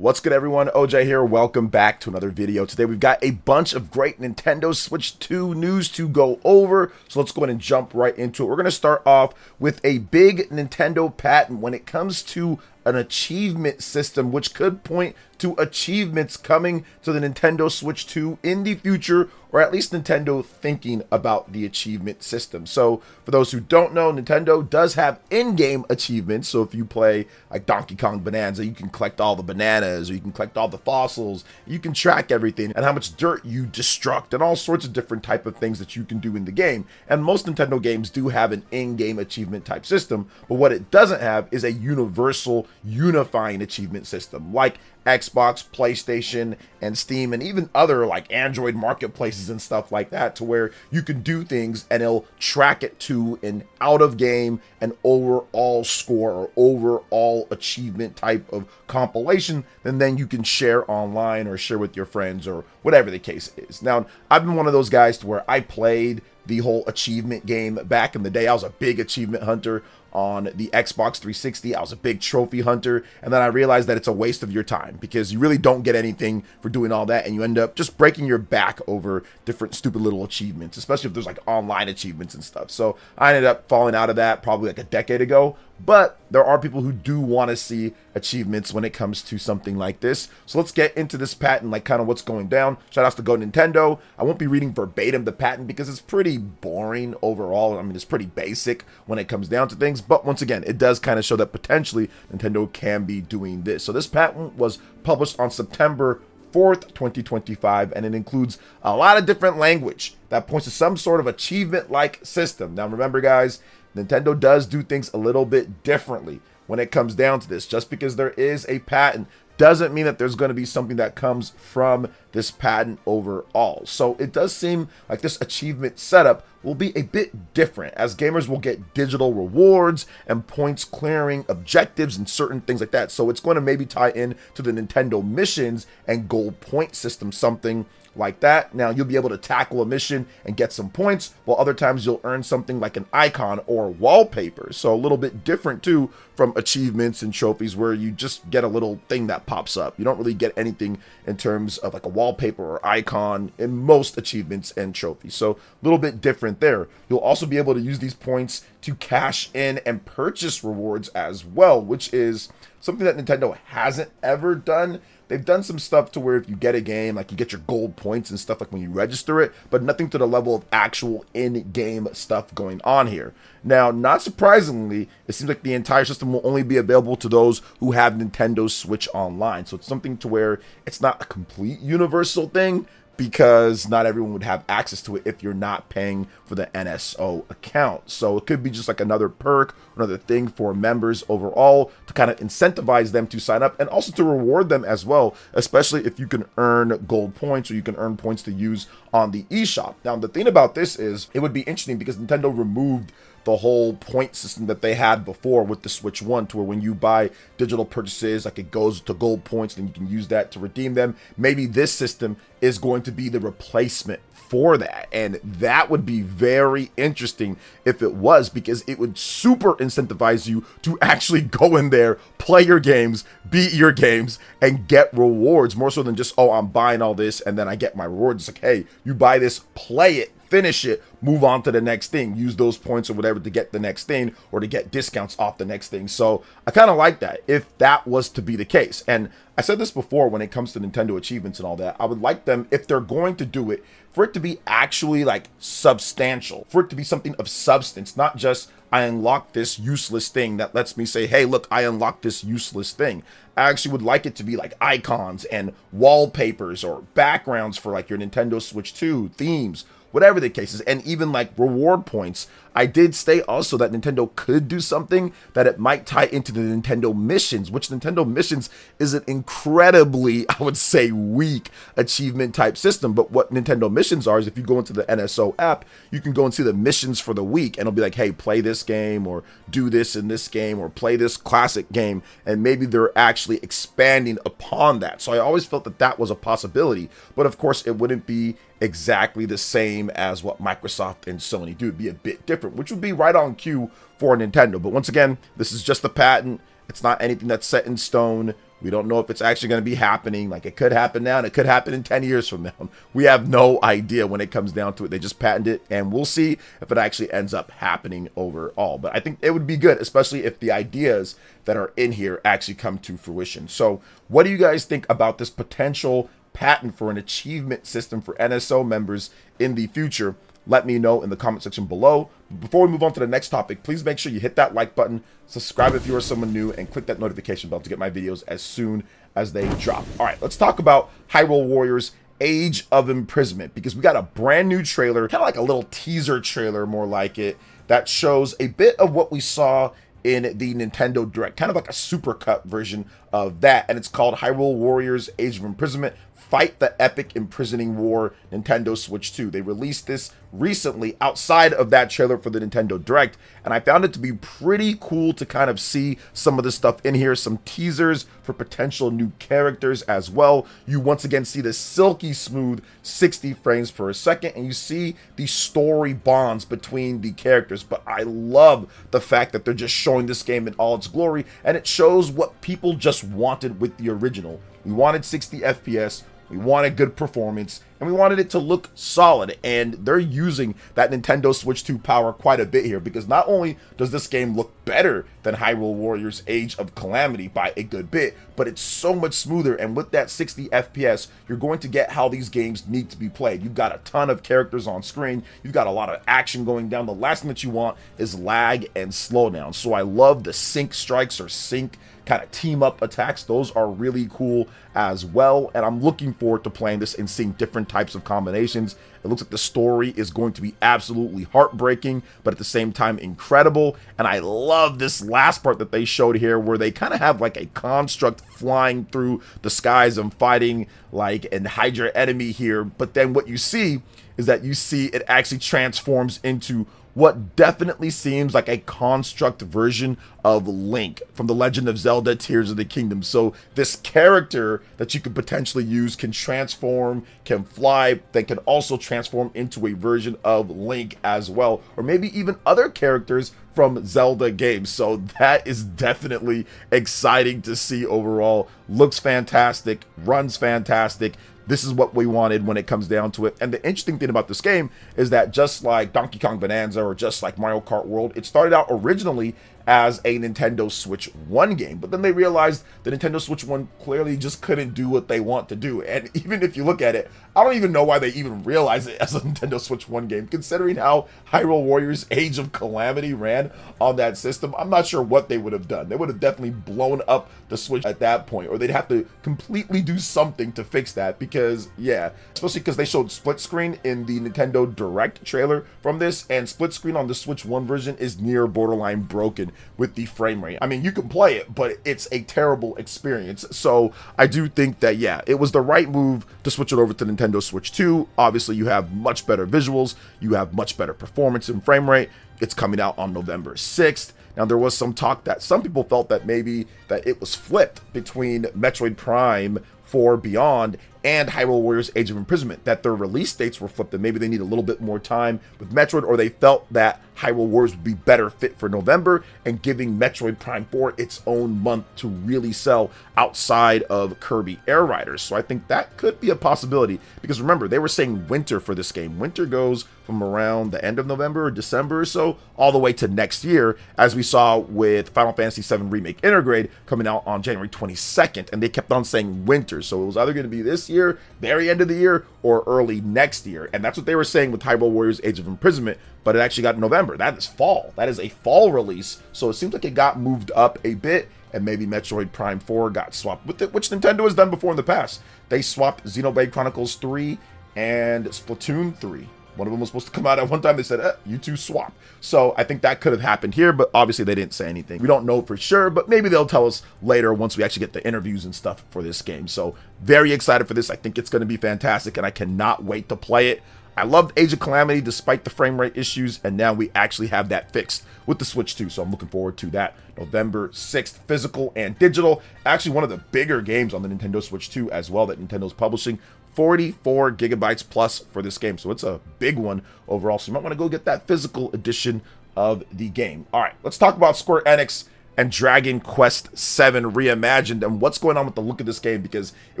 What's good, everyone? OJ here. Welcome back to another video. Today we've got a bunch of great Nintendo Switch 2 news to go over, so let's go ahead and jump right into it. We're going to start off with a big Nintendo patent when it comes to an achievement system, which could point to achievements coming to the Nintendo Switch 2 in the future, or at least Nintendo thinking about the achievement system. So for those who don't know, Nintendo does have in-game achievements. So if you play like Donkey Kong Bonanza, you can collect all the bananas, or you can collect all the fossils, you can track everything and how much dirt you destruct and all sorts of different type of things that you can do in the game. And most Nintendo games do have an in-game achievement type system, but what it doesn't have is a universal unifying achievement system like Xbox, PlayStation, and Steam, and even other like Android marketplaces and stuff like that, to where you can do things and it'll track it to an out of game and overall score or overall achievement type of compilation, and then you can share online or share with your friends or whatever the case is. Now, I've been one of those guys to where I played the whole achievement game back in the day. I was a big achievement hunter on the Xbox 360. I was a big trophy hunter, and then I realized that it's a waste of your time because you really don't get anything for doing all that, and you end up just breaking your back over different stupid little achievements, especially if there's like online achievements and stuff. So I ended up falling out of that probably like a decade ago. But there are people who do want to see achievements when it comes to something like this. So let's get into this patent, like kind of what's going down. Shout outs to Go Nintendo. I won't be reading verbatim the patent because it's pretty boring overall. I mean, it's pretty basic when it comes down to things. But once again, it does kind of show that potentially Nintendo can be doing this. So this patent was published on September 4th, 2025, and it includes a lot of different language that points to some sort of achievement-like system. Now remember, guys, Nintendo does do things a little bit differently when it comes down to this. Just because there is a patent doesn't mean that there's going to be something that comes from this patent overall. So it does seem like this achievement setup will be a bit different, as gamers will get digital rewards and points clearing objectives and certain things like that. So it's going to maybe tie in to the Nintendo missions and gold point system, something like that. Now you'll be able to tackle a mission and get some points, while other times you'll earn something like an icon or wallpaper. So a little bit different too from achievements and trophies, where you just get a little thing that pops up. You don't really get anything in terms of like a wallpaper or icon in most achievements and trophies. So a little bit different there. You'll also be able to use these points to cash in and purchase rewards as well, which is something that Nintendo hasn't ever done. They've done some stuff to where if you get a game, like you get your gold points and stuff like when you register it, but nothing to the level of actual in-game stuff going on here. Now, not surprisingly, it seems like the entire system will only be available to those who have Nintendo Switch Online. So it's something to where it's not a complete universal thing, because not everyone would have access to it if you're not paying for the NSO account. So it could be just like another perk, another thing for members overall to kind of incentivize them to sign up and also to reward them as well, especially if you can earn gold points or you can earn points to use on the eShop. Now, the thing about this is it would be interesting because Nintendo removed the whole point system that they had before with the Switch 1, to where when you buy digital purchases, like it goes to gold points, then you can use that to redeem them. Maybe this system is going to be the replacement for that, and that would be very interesting if it was, because it would super incentivize you to actually go in there, play your games, beat your games, and get rewards, more so than just, oh, I'm buying all this and then I get my rewards. It's like, hey, you buy this, play it, finish it, move on to the next thing, use those points or whatever to get the next thing or to get discounts off the next thing. So I kind of like that if that was to be the case. And I said this before, when it comes to Nintendo achievements and all that, I would like them, if they're going to do it, for it to be actually like substantial, for it to be something of substance, not just I unlocked this useless thing that lets me say, hey, look, I unlocked this useless thing. I actually would like it to be like icons and wallpapers or backgrounds for like your Nintendo Switch 2 themes, whatever the case is, and even like reward points. I did state also that Nintendo could do something that it might tie into the Nintendo missions, which Nintendo missions is an incredibly, I would say, weak achievement type system. But what Nintendo missions are is, if you go into the NSO app, you can go and see the missions for the week, and it'll be like, hey, play this game or do this in this game or play this classic game, and maybe they're actually expanding upon that. So I always felt that that was a possibility, but of course it wouldn't be exactly the same as what Microsoft and Sony do. It'd be a bit different, which would be right on cue for Nintendo. But once again, this is just the patent. It's not anything that's set in stone. We don't know if it's actually going to be happening. Like, it could happen now and it could happen in 10 years from now. We have no idea when it comes down to it. They just patented it, and we'll see if it actually ends up happening overall. But I think it would be good, especially if the ideas that are in here actually come to fruition. So what do you guys think about this potential patent for an achievement system for NSO members in the future? Let me know in the comment section below. Before we move on to the next topic, please make sure you hit that like button, subscribe if you are someone new, and click that notification bell to get my videos as soon as they drop. All right, let's talk about Hyrule Warriors Age of Imprisonment, because we got a brand new trailer, kind of like a little teaser trailer, more like it, that shows a bit of what we saw in the Nintendo Direct, kind of like a supercut version of that, and it's called Hyrule Warriors Age of Imprisonment Fight the Epic Imprisoning War Nintendo Switch 2. They released this recently outside of that trailer for the Nintendo Direct, and I found it to be pretty cool to kind of see some of the stuff in here, some teasers for potential new characters as well. You once again see the silky smooth 60 frames per second, and you see the story bonds between the characters. But I love the fact that they're just showing this game in all its glory, and it shows what people just wanted with the original. We wanted 60 FPS, we wanted good performance, and we wanted it to look solid, and they're using that Nintendo Switch 2 power quite a bit here, because not only does this game look better than Hyrule Warriors Age of Calamity by a good bit, but it's so much smoother, and with that 60 FPS, you're going to get how these games need to be played. You've got a ton of characters on screen, you've got a lot of action going down. The last thing that you want is lag and slowdown, so I love the sync strikes or sync kind of team up attacks. Those are really cool as well, and I'm looking forward to playing this and seeing different types of combinations. It looks like the story is going to be absolutely heartbreaking, but at the same time incredible. And I love this last part that they showed here, where they kind of have like a construct flying through the skies and fighting like an Hydra enemy here, but then what you see is that you see it actually transforms into what definitely seems like a construct version of Link from The Legend of Zelda Tears of the Kingdom. So this character that you could potentially use can transform, can fly, that can also transform into a version of Link as well, or maybe even other characters from Zelda games. So that is definitely exciting to see overall. Looks fantastic, runs fantastic. This is what we wanted when it comes down to it. And the interesting thing about this game is that just like Donkey Kong Bonanza or just like Mario Kart World, it started out originally as a Nintendo Switch 1 game, but then they realized the Nintendo Switch 1 clearly just couldn't do what they want to do. And even if you look at it, I don't even know why they even realized it as a Nintendo Switch 1 game, considering how Hyrule Warriors Age of Calamity ran on that system. I'm not sure what they would have done. They would have definitely blown up the Switch at that point, or they'd have to completely do something to fix that, because yeah, especially because they showed split screen in the Nintendo Direct trailer from this, and split screen on the Switch 1 version is near borderline broken with the frame rate. I mean, you can play it, but it's a terrible experience. So I do think that, yeah, it was the right move to switch it over to Nintendo Switch 2. Obviously, you have much better visuals, you have much better performance and frame rate. It's coming out on November 6th. Now, there was some talk that some people felt that maybe that it was flipped between Metroid Prime 4 Beyond and Hyrule Warriors Age of Imprisonment, that their release dates were flipped, and maybe they need a little bit more time with Metroid, or they felt that Hyrule Warriors would be better fit for November, and giving Metroid Prime 4 its own month to really sell outside of Kirby Air Riders. So I think that could be a possibility, because remember, they were saying winter for this game. Winter goes from around the end of November or December or so all the way to next year, as we saw with Final Fantasy VII Remake Intergrade coming out on January 22nd, and they kept on saying winter. So it was either going to be this year, very end of the year, or early next year. And that's what they were saying with Hyrule Warriors Age of Imprisonment, but it actually got November. That is fall. That is a fall release. So it seems like it got moved up a bit, and maybe Metroid Prime 4 got swapped with it, which Nintendo has done before in the past. They swapped Xenoblade Chronicles 3 and Splatoon 3. One of them was supposed to come out at one time. They said, you two swap. So I think that could have happened here, but obviously they didn't say anything. We don't know for sure, but maybe they'll tell us later once we actually get the interviews and stuff for this game. So very excited for this. I think it's going to be fantastic, and I cannot wait to play it. I loved Age of Calamity despite the frame rate issues, and now we actually have that fixed with the Switch 2, so I'm looking forward to that. November 6th, physical and digital. Actually, one of the bigger games on the Nintendo Switch 2 as well that Nintendo's publishing. 44 gigabytes plus for this game, so it's a big one overall, so you might want to go get that physical edition of the game. All right, let's talk about Square Enix and Dragon Quest VII Reimagined, and what's going on with the look of this game, because it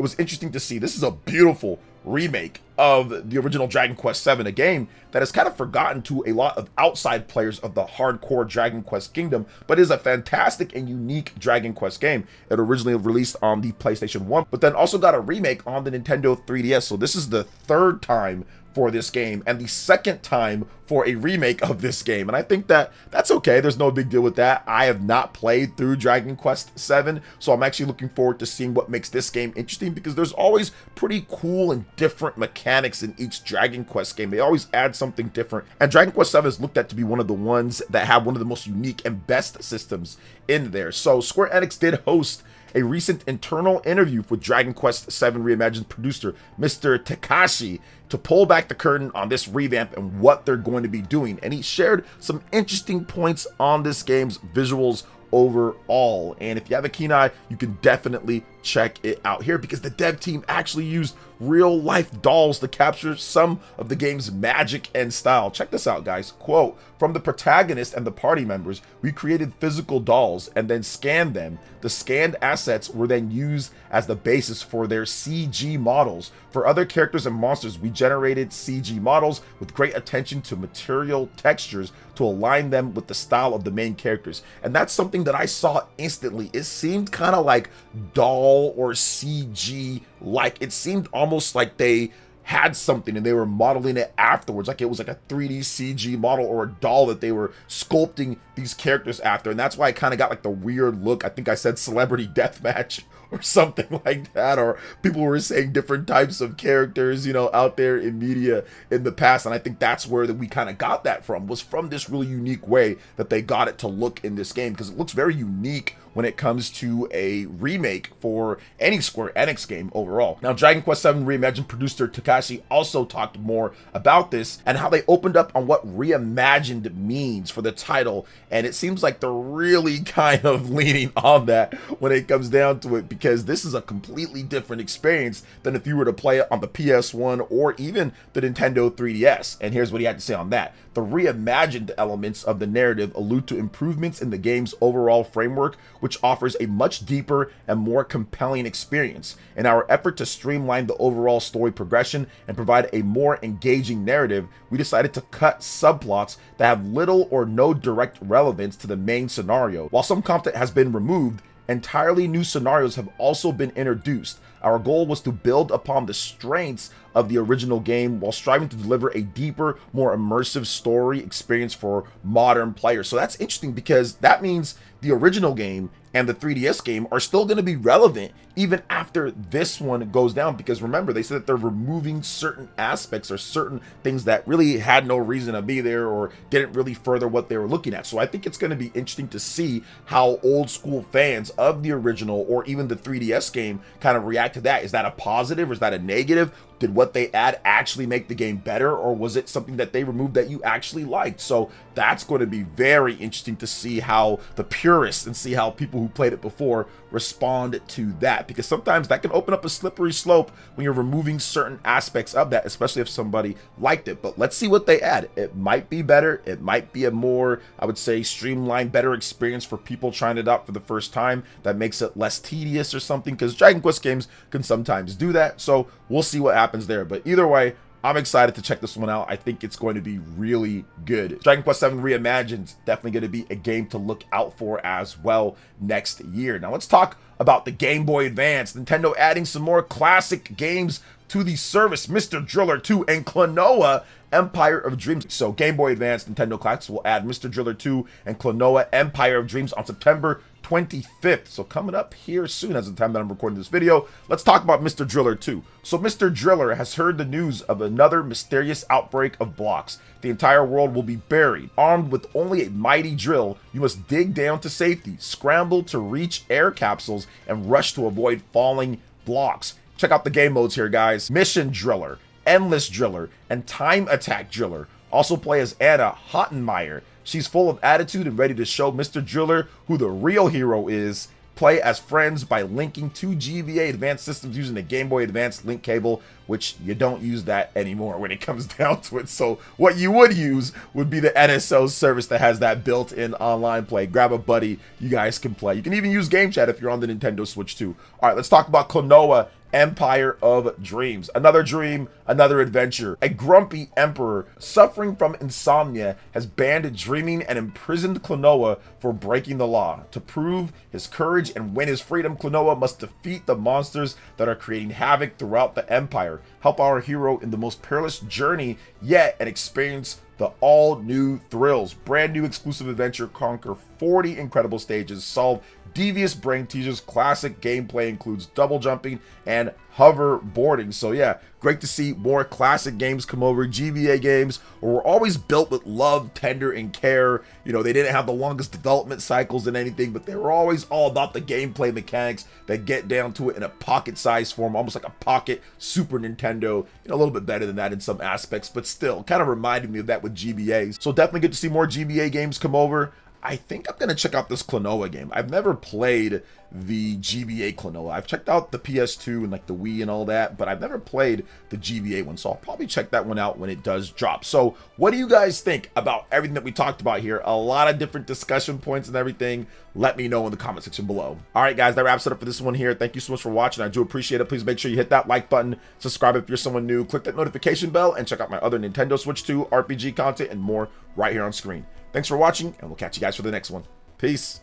was interesting to see. This is a beautiful remake of the original Dragon Quest VII, a game that is kind of forgotten to a lot of outside players of the hardcore Dragon Quest kingdom, but is a fantastic and unique Dragon Quest game. It originally released on the PlayStation 1, but then also got a remake on the Nintendo 3DS, so this is the third time for this game and the second time for a remake of this game, and I think that that's okay. There's no big deal with that. I have not played through Dragon Quest VII, so I'm actually looking forward to seeing what makes this game interesting, because there's always pretty cool and different mechanics in each Dragon Quest game. They always add something different, and Dragon Quest VII is looked at to be one of the ones that have one of the most unique and best systems in there. So Square Enix did host a recent internal interview with Dragon Quest VII Reimagined producer Mr. Takashi to pull back the curtain on this revamp and what they're going to be doing. And he shared some interesting points on this game's visuals overall. And if you have a keen eye, you can definitely check it out here, because the dev team actually used real life dolls to capture some of the game's magic and style. Check this out, guys. Quote, "From the protagonist and the party members, we created physical dolls and then scanned them. The scanned assets were then used as the basis for their CG models. For other characters and monsters, we generated CG models with great attention to material textures to align them with the style of the main characters." And that's something that I saw instantly. It seemed kind of like doll or CG, like it seemed almost like they had something and they were modeling it afterwards, like it was like a 3D CG model or a doll that they were sculpting these characters after. And that's why I kind of got like the weird look. I think I said celebrity deathmatch or something like that, or people were saying different types of characters, you know, out there in media in the past. And I think that's where we kind of got that from, was from this really unique way that they got it to look in this game, because it looks very unique when it comes to a remake for any Square Enix game overall. Now, Dragon Quest VII Reimagined producer Takashi also talked more about this and how they opened up on what reimagined means for the title, and it seems like they're really kind of leaning on that when it comes down to it, because this is a completely different experience than if you were to play it on the PS1 or even the Nintendo 3DS. And here's what he had to say on that. "The reimagined elements of the narrative allude to improvements in the game's overall framework, which offers a much deeper and more compelling experience. In our effort to streamline the overall story progression and provide a more engaging narrative, we decided to cut subplots that have little or no direct relevance to the main scenario. While some content has been removed, entirely new scenarios have also been introduced. Our goal was to build upon the strengths of the original game while striving to deliver a deeper, more immersive story experience for modern players." So that's interesting, because that means the original game and the 3DS game are still going to be relevant even after this one goes down, because remember, they said that they're removing certain aspects or certain things that really had no reason to be there or didn't really further what they were looking at. So I think it's going to be interesting to see how old school fans of the original or even the 3DS game kind of react to that. Is that a positive or is that a negative? Did what they add actually make the game better, or was it something that they removed that you actually liked? So that's going to be very interesting to see how the purists and see how people who played it before respond to that, because sometimes that can open up a slippery slope when you're removing certain aspects of that, especially if somebody liked it. But let's see what they add. It might be better. It might be a more, I would say, streamlined, better experience for people trying it out for the first time that makes it less tedious or something, because Dragon Quest games can sometimes do that. So we'll see what happens there. But either way, I'm excited to check this one out. I think it's going to be really good. Dragon Quest VII Reimagined, definitely going to be a game to look out for as well next year. Now let's talk about the Game Boy Advance. Nintendo adding some more classic games to the service. Mr. Driller 2 and Klonoa Empire of Dreams. So Game Boy Advance Nintendo Classics will add Mr. Driller 2 and Klonoa Empire of Dreams on September 25th. So coming up here soon, as the time that I'm recording this video. Let's talk about Mr. Driller 2. So Mr. Driller has heard the news of another mysterious outbreak of blocks. The entire world will be buried. Armed with only a mighty drill, you must dig down to safety, scramble to reach air capsules, and rush to avoid falling blocks. Check out the game modes here, guys. Mission Driller, Endless Driller, and Time Attack Driller. Also play as Anna Hottenmeier. She's full of attitude and ready to show Mr. Driller who the real hero is. play as friends by linking to GBA Advanced Systems using the Game Boy Advance link cable, which you don't use that anymore when it comes down to it. So what you would use would be the NSO service that has that built-in online play. Grab a buddy, you guys can play. You can even use Game Chat if you're on the Nintendo Switch too. All right, let's talk about Klonoa Empire of Dreams. Another dream, another adventure. A grumpy emperor suffering from insomnia has banned dreaming and imprisoned Klonoa for breaking the law. To prove his courage and win his freedom, Klonoa must defeat the monsters that are creating havoc throughout the empire. Help our hero in the most perilous journey yet and experience the all-new thrills. Brand new exclusive adventure. Conquer 40 incredible stages. Solve devious brain teasers. Classic gameplay includes double jumping and hoverboarding. So yeah, great to see more classic games come over. GBA games were always built with love, tender, and care. You know, they didn't have the longest development cycles and anything, but they were always all about the gameplay mechanics that get down to it in a pocket-sized form, almost like a pocket Super Nintendo. You know, a little bit better than that in some aspects, but still kind of reminded me of that with GBAs. So definitely good to see more GBA games come over. I think I'm going to check out this Klonoa game. I've never played the GBA Klonoa. I've checked out the PS2 and like the Wii and all that, but I've never played the GBA one, so I'll probably check that one out when it does drop. So what do you guys think about everything that we talked about here? A lot of different discussion points and everything. Let me know in the comment section below. All right, guys, that wraps it up for this one here. Thank you so much for watching. I do appreciate it. Please make sure you hit that like button, subscribe if you're someone new, click that notification bell, and check out my other Nintendo Switch 2 RPG content and more right here on screen. Thanks for watching, and we'll catch you guys for the next one. Peace.